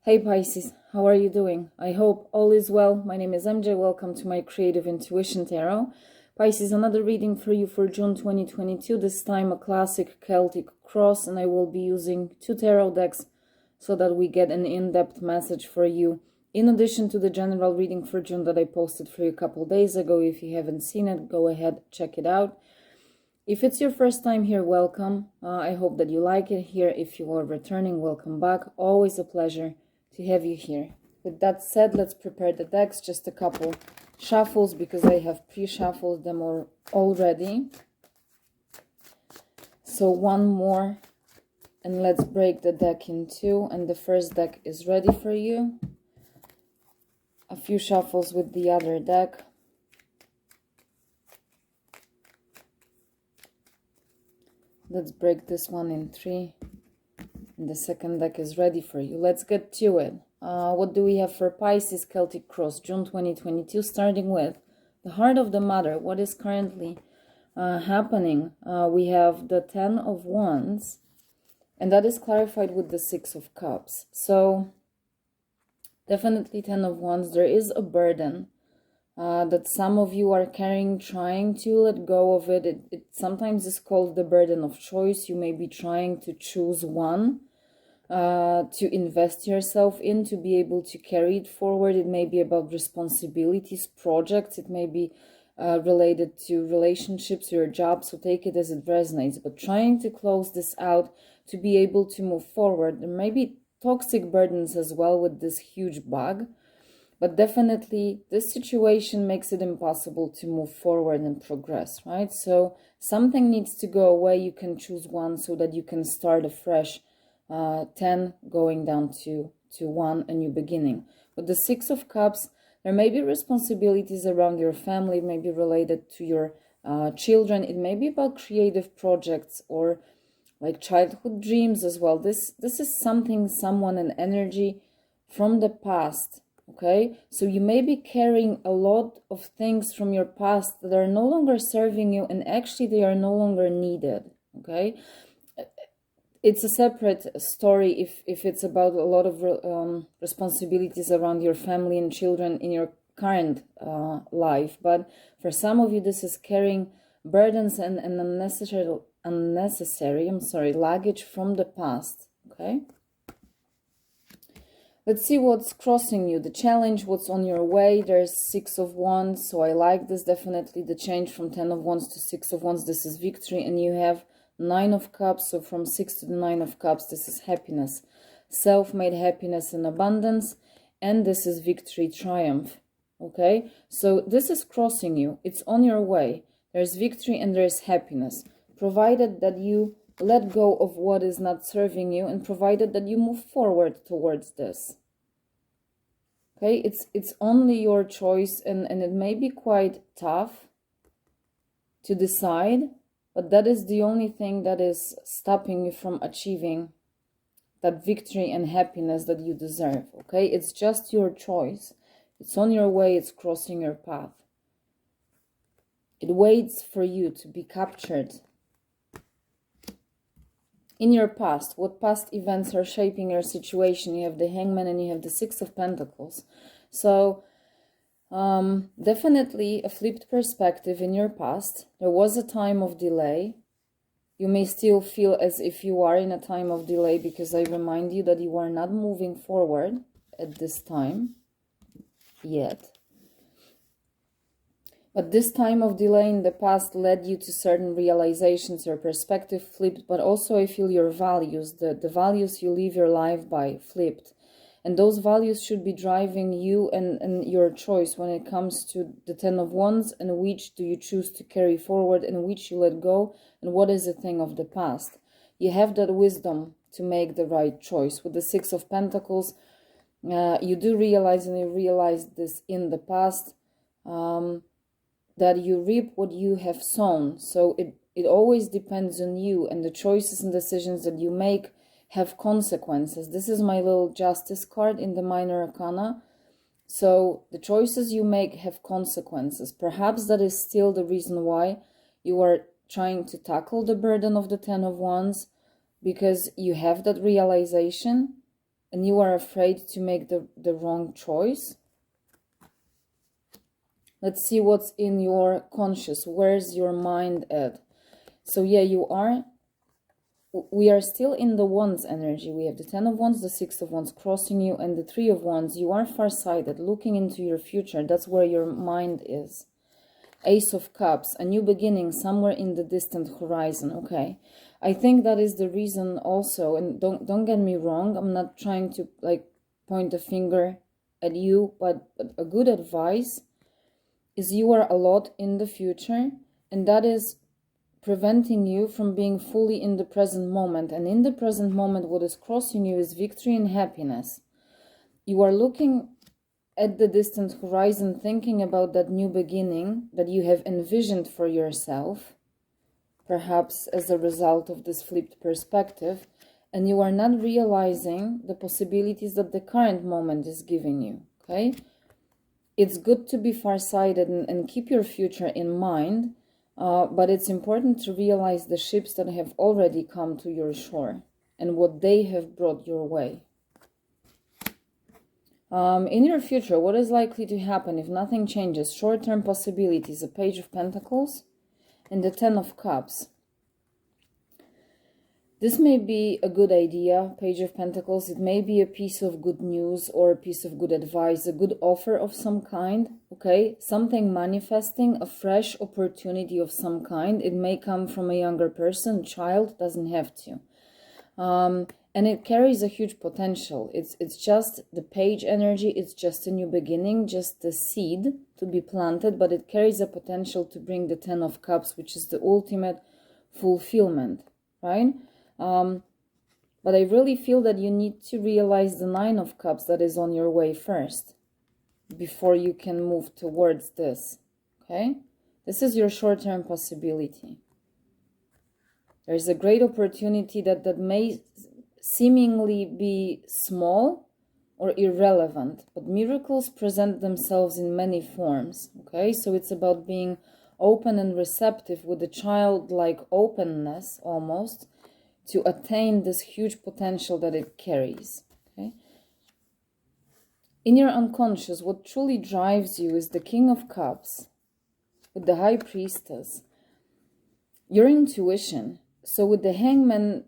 Hey Pisces, how are you doing? I hope all is well. My name is MJ. Welcome to my Creative Intuition Tarot. Pisces, another reading for you for June 2022. This time a classic Celtic cross, and I will be using 2 tarot decks so that we get an in-depth message for you. In addition to the general reading for June that I posted for you a couple days ago. If you haven't seen it, go ahead, check it out. If it's your first time here, welcome. I hope that you like it here. If you are returning, welcome back. Always a pleasure to have you here. With that said, let's prepare the decks. Just a couple shuffles because I have pre-shuffled them already. So one more and let's break the deck in two. And the first deck is ready for you. A few shuffles with the other deck. Let's break this one in three. And the second deck is ready for you. Let's get to it. What do we have for Pisces Celtic Cross, June 2022? Starting with the heart of the matter. What is currently happening? We have the 10 of Wands. And that is clarified with the 6 of Cups. So, definitely 10 of Wands. There is a burden that some of you are carrying, trying to let go of it. It sometimes is called the burden of choice. You may be trying to choose one to invest yourself in, to be able to carry it forward. It may be about responsibilities, projects. It may be related to relationships, your job. So take it as it resonates. But trying to close this out to be able to move forward. There may be toxic burdens as well with this huge bug. But definitely, this situation makes it impossible to move forward and progress, right? So something needs to go away. You can choose one so that you can start afresh. 10 going down to 1, a new beginning. With the 6 of Cups, there may be responsibilities around your family. It may be related to your children. It may be about creative projects or like childhood dreams as well. This is something, someone, an energy from the past. Okay, so you may be carrying a lot of things from your past that are no longer serving you, and actually they are no longer needed. Okay, it's a separate story if it's about a lot of responsibilities around your family and children in your current life. But for some of you, this is carrying burdens and unnecessary luggage from the past. Okay. Let's see what's crossing you, the challenge, what's on your way. There's 6 of Wands, so I like this definitely. The change from 10 of Wands to 6 of Wands, this is victory. And you have 9 of Cups, so from 6 to the 9 of Cups, this is happiness. Self-made happiness and abundance. And this is victory, triumph. Okay, so this is crossing you. It's on your way. There's victory and there's happiness. Provided that you let go of what is not serving you, and provided that you move forward towards this. Okay, it's only your choice, and it may be quite tough to decide, but that is the only thing that is stopping you from achieving that victory and happiness that you deserve. Okay, it's just your choice. It's on your way, it's crossing your path. It waits for you to be captured. In your past, what past events are shaping your situation? You have the Hangman and you have the 6 of Pentacles. So, definitely a flipped perspective in your past. There was a time of delay. You may still feel as if you are in a time of delay, because I remind you that you are not moving forward at this time yet. But this time of delay in the past led you to certain realizations, your perspective flipped, but also I feel your values, the values you live your life by, flipped. And those values should be driving you and your choice when it comes to the 10 of Wands, and which do you choose to carry forward and which you let go, and what is a thing of the past. You have that wisdom to make the right choice. With the 6 of Pentacles, you do realize, and you realized this in the past, that you reap what you have sown. So it always depends on you, and the choices and decisions that you make have consequences. This is my little Justice card in the Minor Arcana. So the choices you make have consequences. Perhaps that is still the reason why you are trying to tackle the burden of the 10 of Wands, because you have that realization and you are afraid to make the wrong choice. Let's see what's in your conscious. Where's your mind at? So yeah, we are still in the Wands energy. We have the Ten of Wands, the Six of Wands crossing you, and the Three of Wands. You are farsighted, looking into your future. That's where your mind is. Ace of Cups, a new beginning somewhere in the distant horizon. Okay, I think that is the reason also, and don't get me wrong, I'm not trying to like point a finger at you, but a good advice is you are a lot in the future, and that is preventing you from being fully in the present moment. And in the present moment, what is crossing you is victory and happiness. You are looking at the distant horizon, thinking about that new beginning that you have envisioned for yourself, perhaps as a result of this flipped perspective, and you are not realizing the possibilities that the current moment is giving you. Okay, it's good to be farsighted and keep your future in mind, but it's important to realize the ships that have already come to your shore and what they have brought your way. In your future, what is likely to happen if nothing changes? Short-term possibilities, a Page of Pentacles and the Ten of Cups. This may be a good idea, Page of Pentacles. It may be a piece of good news or a piece of good advice, a good offer of some kind, okay? Something manifesting, a fresh opportunity of some kind. It may come from a younger person, child, doesn't have to. And it carries a huge potential. It's just the Page energy, it's just a new beginning, just the seed to be planted, but it carries a potential to bring the Ten of Cups, which is the ultimate fulfillment, right? But I really feel that you need to realize the Nine of Cups that is on your way first before you can move towards this, okay? This is your short-term possibility. There's a great opportunity that may seemingly be small or irrelevant, but miracles present themselves in many forms, okay? So it's about being open and receptive with a childlike openness almost, to attain this huge potential that it carries, okay? In your unconscious, what truly drives you is the King of Cups with the High Priestess, your intuition. So with the Hangman,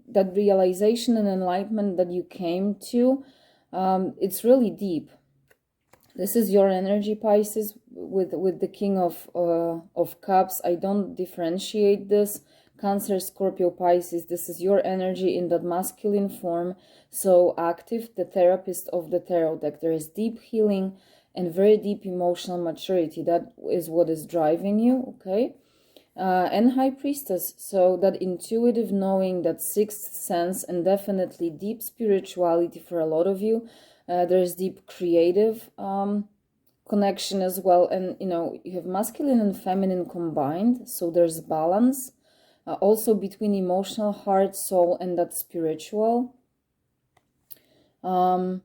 that realization and enlightenment that you came to, it's really deep. This is your energy, Pisces, with the King of Cups. I don't differentiate this. Cancer, Scorpio, Pisces, this is your energy in that masculine form, so active, the therapist of the tarot deck. There is deep healing and very deep emotional maturity. That is what is driving you, okay? And High Priestess, so that intuitive knowing, that sixth sense, and definitely deep spirituality for a lot of you. There's deep creative connection as well, and you know, you have masculine and feminine combined, so there's balance. Also between emotional, heart, soul, and that spiritual. And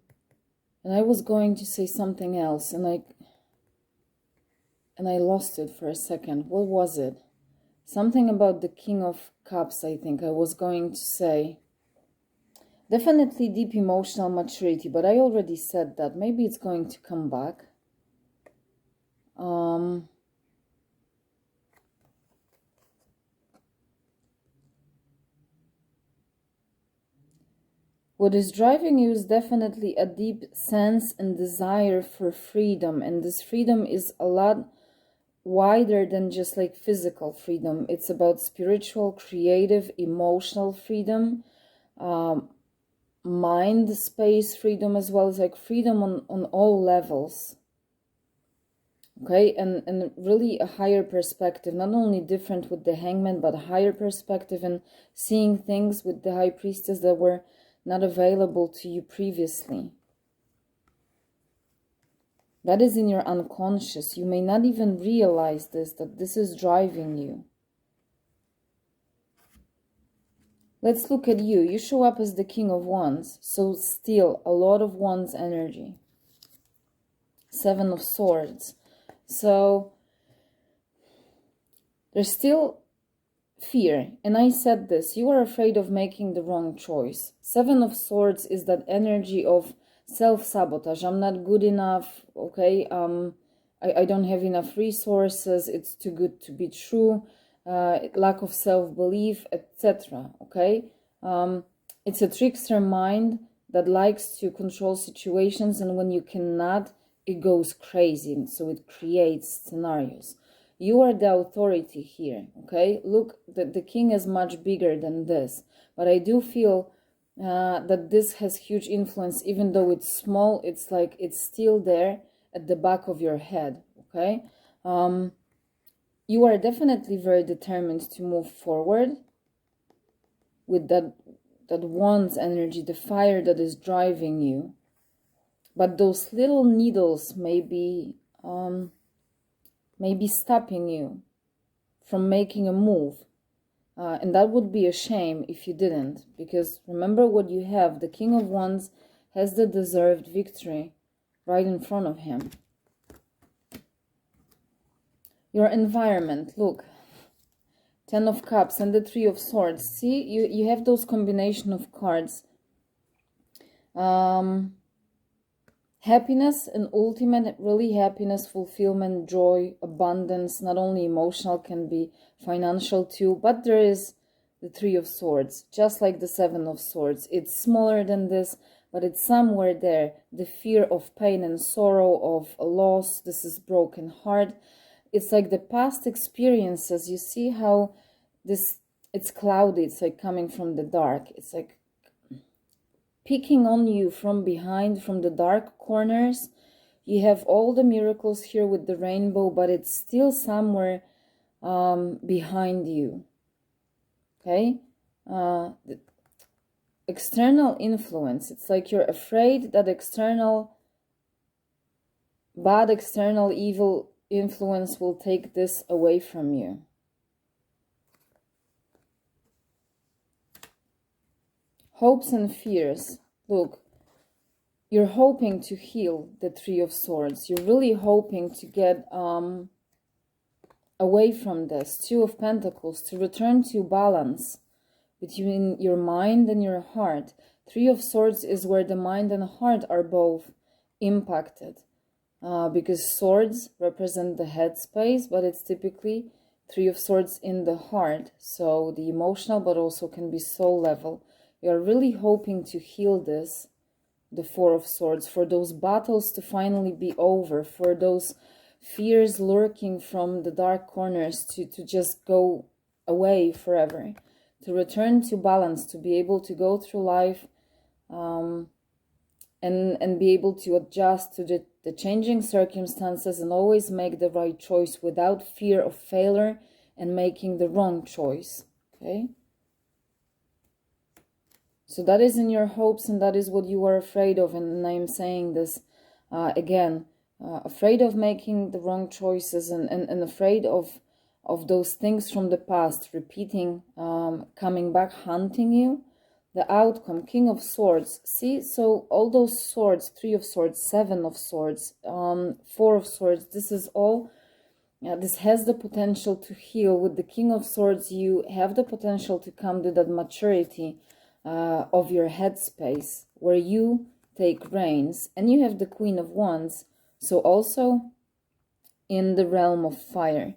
I was going to say something else, and I lost it for a second. What was it? Something about the King of Cups, I think I was going to say. Definitely deep emotional maturity, but I already said that. Maybe it's going to come back. What is driving you is definitely a deep sense and desire for freedom. And this freedom is a lot wider than just like physical freedom. It's about spiritual, creative, emotional freedom, mind space freedom, as well as like freedom on all levels. Okay, and really a higher perspective, not only different with the Hangman, but a higher perspective, and seeing things with the High Priestess that were not available to you previously. That is in your unconscious. You may not even realize this, that this is driving you. Let's look at you. You show up as the King of Wands, so still a lot of Wands energy. Seven of Swords. So there's still fear. And I said this, you are afraid of making the wrong choice. Seven of Swords is that energy of self-sabotage. I'm not good enough, okay? I don't have enough resources. It's too good to be true. Lack of self-belief, etc. Okay? It's a trickster mind that likes to control situations, and when you cannot, it goes crazy. And so it creates scenarios. You are the authority here, okay? Look, the king is much bigger than this, but I do feel that this has huge influence. Even though it's small, it's like it's still there at the back of your head, okay? You are definitely very determined to move forward with that Wands energy, the fire that is driving you. But those little needles may be stopping you from making a move. And that would be a shame if you didn't, because remember what you have. The King of Wands has the deserved victory right in front of him. Your environment, look, 10 of Cups and the 3 of Swords. See, you have those combination of cards. Happiness and ultimate, really happiness, fulfillment, joy, abundance, not only emotional, can be financial too, but there is the 3 of Swords, just like the 7 of Swords. It's smaller than this, but it's somewhere there. The fear of pain and sorrow, of a loss. This is broken heart. It's like the past experiences. You see how this, it's cloudy. It's like coming from the dark. It's like picking on you from behind, from the dark corners. You have all the miracles here with the rainbow, but it's still somewhere behind you. Okay? The external influence. It's like you're afraid that bad external evil influence will take this away from you. Hopes and fears. Look, you're hoping to heal the 3 of Swords. You're really hoping to get away from this. 2 of Pentacles, to return to balance between your mind and your heart. 3 of Swords is where the mind and heart are both impacted. Because swords represent the head space, but it's typically 3 of Swords in the heart. So the emotional, but also can be soul level. You're really hoping to heal this, the 4 of Swords, for those battles to finally be over, for those fears lurking from the dark corners to just go away forever, to return to balance, to be able to go through life and be able to adjust to the changing circumstances and always make the right choice without fear of failure and making the wrong choice, okay? So that is in your hopes, and that is what you are afraid of. And I am saying this again, afraid of making the wrong choices and afraid of those things from the past repeating, coming back, haunting you. The outcome, King of Swords. See, so all those swords, 3 of Swords, 7 of Swords, 4 of Swords, this is all, this has the potential to heal. With the King of Swords, you have the potential to come to that maturity of your headspace, where you take reins. And you have the Queen of Wands, so also in the realm of fire.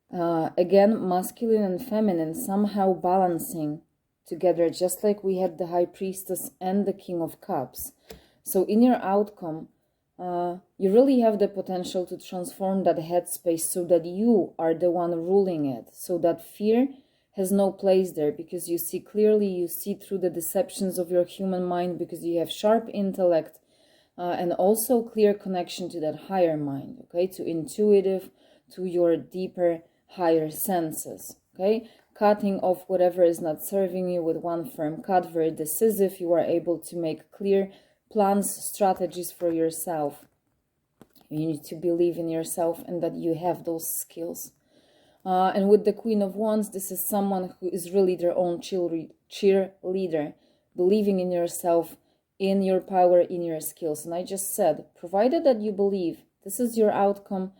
Again, masculine and feminine somehow balancing together, just like we had the High Priestess and the King of Cups. So in your outcome, you really have the potential to transform that headspace so that you are the one ruling it, so that fear has no place there, because you see clearly, you see through the deceptions of your human mind, because you have sharp intellect and also clear connection to that higher mind, okay, to intuitive, to your deeper, higher senses, okay? Cutting off whatever is not serving you with one firm cut, very decisive. You are able to make clear plans, strategies for yourself. You need to believe in yourself and that you have those skills. And with the Queen of Wands, this is someone who is really their own cheerleader, believing in yourself, in your power, in your skills. And I just said, provided that you believe, this is your outcome.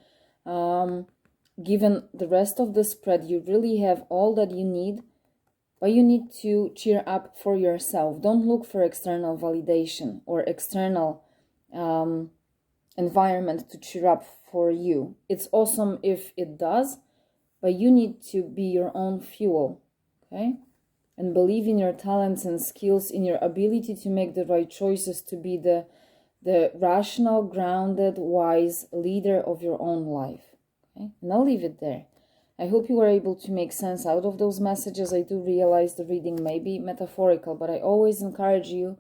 given the rest of the spread, you really have all that you need, but you need to cheer up for yourself. Don't look for external validation or external environment to cheer up for you. It's awesome if it does, but you need to be your own fuel, okay? And believe in your talents and skills, in your ability to make the right choices, to be the rational, grounded, wise leader of your own life. Okay? And I'll leave it there. I hope you were able to make sense out of those messages. I do realize the reading may be metaphorical, but I always encourage you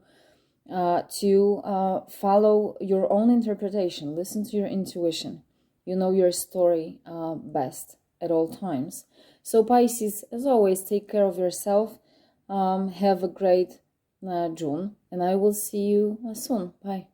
to follow your own interpretation. Listen to your intuition. You know your story best at all times. So Pisces, as always, take care of yourself. Have a great June, and I will see you soon. Bye.